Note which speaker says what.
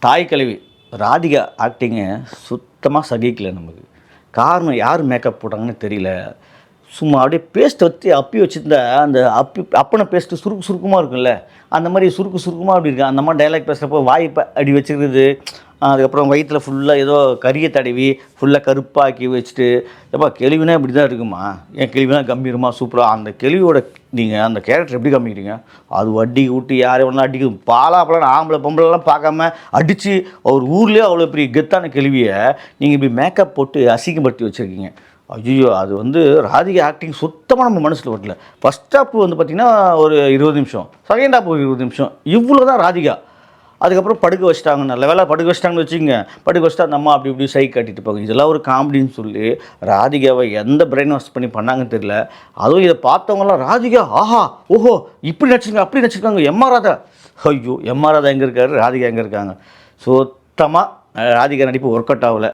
Speaker 1: தாய் கிழவி ராதிகா ஆக்டிங்கு சுத்தமாக சகிக்கல நமக்கு. காரணம் யார் மேக்கப் போட்டாங்கன்னு தெரியல. சும்மா அப்படியே பேஸ்ட் வச்சு அப்பி வச்சுருந்த அந்த அப்பனை பேஸ்ட்டு சுருக்கு சுருக்கமாக இருக்கும்ல, அந்த மாதிரி சுருக்கு சுருக்கமாக அப்படி இருக்கு. அந்த மாதிரி டைலாக் பேசுகிறப்போ வாய் அப்படி வச்சுக்கிறது, அதுக்கப்புறம் வயிற்றில் ஃபுல்லாக ஏதோ கறியை தடவி ஃபுல்லாக கருப்பாக்கி வச்சுட்டு, எப்பா கேள்வினா இப்படி தான் இருக்குமா, ஏன் கேள்வினா கம்பீரமாக சூப்பராக அந்த கேள்வியோட நீங்கள் அந்த கேரக்டர் எப்படி காமிக்கிறீங்க, அது வட்டி விட்டு யாரை வேணாலும் அடிக்கும் பாலா அப்பெல்லாம் ஆம்பளை பொம்பளைலாம் பார்க்காம அடித்து அவர் ஊர்லேயே அவ்வளோ பெரிய கெத்தான கேள்வியை நீங்கள் இப்படி மேக்கப் போட்டு அசிங்கப்படுத்தி வச்சுருக்கீங்க. ஐயோ, அது வந்து ராதிகா ஆக்டிங் சுத்தமாக நம்ம மனசில் வரல. ஃபஸ்ட் ஹாப் வந்து பார்த்திங்கன்னா ஒரு 20 நிமிஷம், செகண்ட் ஹாப் ஒரு 20 நிமிஷம், இவ்வளோ தான் ராதிகா. அதுக்கப்புறம் படுக்க வச்சிட்டாங்க, நல்ல வேலை படுக்க வச்சிட்டாங்கன்னு வச்சுக்கோங்க. படுக்க வச்சுட்டா அந்த அம்மா அப்படி இப்படி சை காட்டிட்டு போங்க. இதெல்லாம் ஒரு காமெடின்னு சொல்லி ராதிகாவை எந்த பிரெயின் வாஷ் பண்ணி பண்ணாங்கன்னு தெரியல. அதுவும் இதை பார்த்தவங்களாம் ராதிகா ஆஹா ஓஹோ இப்படி நடிச்சிருக்காங்க அப்படி நடிச்சிருக்காங்க. எம்ஆர் ராதா, ஐயோ எம்ஆர் ராதா எங்கே இருக்காரு, ராதிகா எங்கே இருக்காங்க? சுத்தமாக ராதிகா நடிப்பு ஒர்க் அவுட் ஆகலை.